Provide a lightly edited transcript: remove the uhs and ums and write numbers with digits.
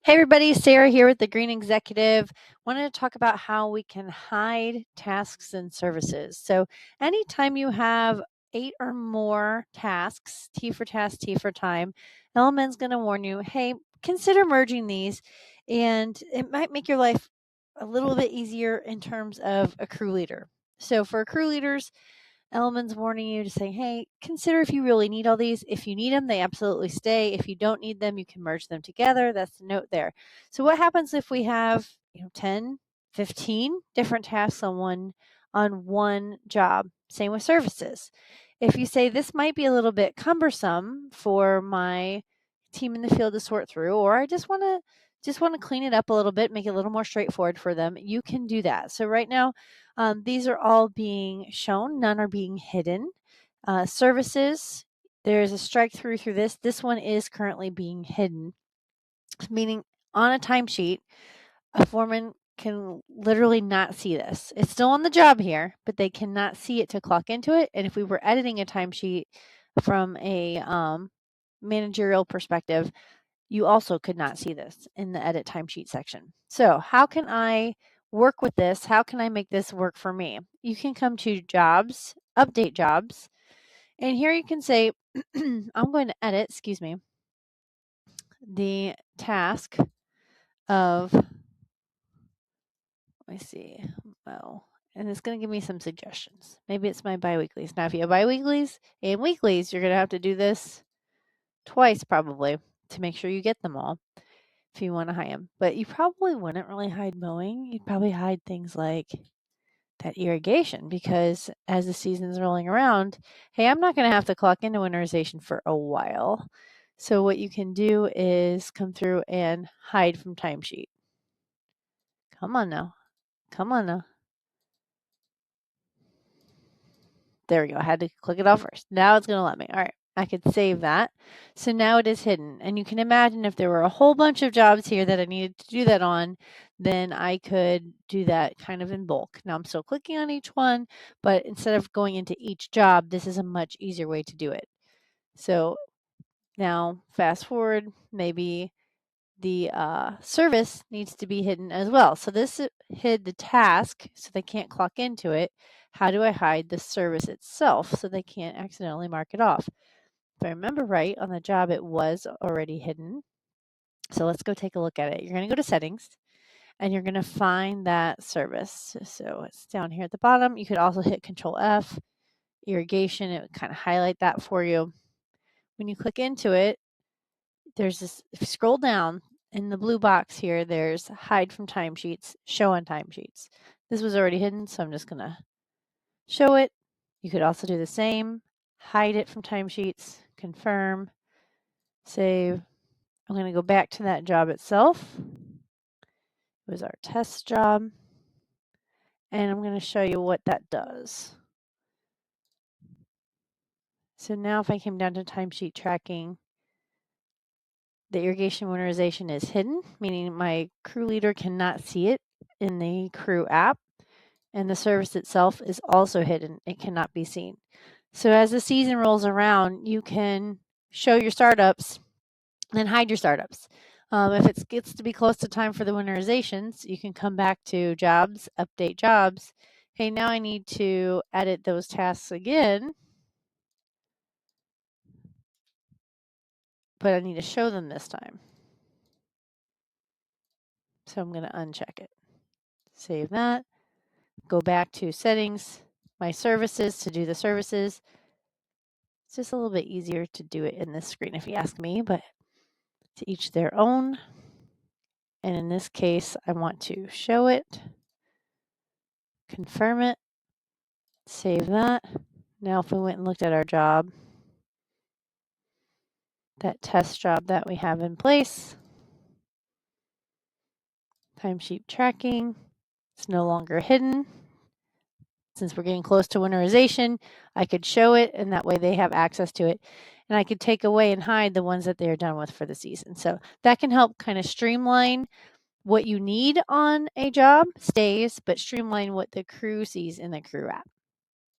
Hey everybody, Sarah here with the Green Executive. Wanted to talk about how we can hide tasks and services. So anytime you have 8 or more tasks, T for task, T for time, LMN's going to warn you, hey, consider merging these, and it might make your life a little bit easier in terms of a crew leader. So for crew leaders, LMN's warning you to say, hey, consider if you really need all these. If you need them, they absolutely stay. If you don't need them, you can merge them together. That's the note there. So what happens if we have 10, 15 different tasks on one job? Same with services. If you say this might be a little bit cumbersome for my team in the field to sort through, or I just want to clean it up a little bit, make it a little more straightforward for them, you can do that. So right now, these are all being shown. None are being hidden. Services, there's a strike through this. This one is currently being hidden, meaning on a timesheet, a foreman can literally not see this. It's still on the job here, but they cannot see it to clock into it. And if we were editing a timesheet from a managerial perspective, you also could not see this in the edit timesheet section. So how can I work with this? How can I make this work for me? You can come to jobs, update jobs, and here you can say, I'm going to edit, the task of, let me see, and it's going to give me some suggestions. Maybe it's my biweeklies. Now, if you have biweeklies and weeklies, you're going to have to do this twice probably to make sure you get them all if you want to hide them. But you probably wouldn't really hide mowing. You'd probably hide things like that irrigation, because as the season's rolling around, hey, I'm not going to have to clock into winterization for a while. So what you can do is come through and hide from timesheet. Come on now. Come on now. There we go. I had to click it off first. Now it's going to let me. All right. I could save that. So now it is hidden. And you can imagine if there were a whole bunch of jobs here that I needed to do that on, then I could do that kind of in bulk. Now I'm still clicking on each one, but instead of going into each job, this is a much easier way to do it. So now fast forward, maybe the service needs to be hidden as well. So this hid the task so they can't clock into it. How do I hide the service itself so they can't accidentally mark it off? If I remember right, on the job it was already hidden. So let's go take a look at it. You're going to go to settings and you're going to find that service. So it's down here at the bottom. You could also hit Control F, irrigation. It would kind of highlight that for you. When you click into it, there's this, if you scroll down in the blue box here, there's hide from timesheets, show on timesheets. This was already hidden, so I'm just going to show it. You could also do the same, hide it from timesheets, confirm, save. I'm going to go back to that job itself. It was our test job. And I'm going to show you what that does. So now if I came down to timesheet tracking, the irrigation winterization is hidden, meaning my crew leader cannot see it in the crew app. And the service itself is also hidden. It cannot be seen. So as the season rolls around, you can show your startups, then hide your startups. If it gets to be close to time for the winterizations, you can come back to jobs, update jobs. Hey, now I need to edit those tasks again, but I need to show them this time. So I'm going to uncheck it. Save that. Go back to settings, my services to do the services. It's just a little bit easier to do it in this screen if you ask me, but to each their own. And in this case, I want to show it, confirm it, save that. Now if we went and looked at our job, that test job that we have in place, timesheet tracking, it's no longer hidden. Since we're getting close to winterization, I could show it, and that way they have access to it. And I could take away and hide the ones that they are done with for the season. So that can help kind of streamline what you need on a job, stays, but streamline what the crew sees in the crew app.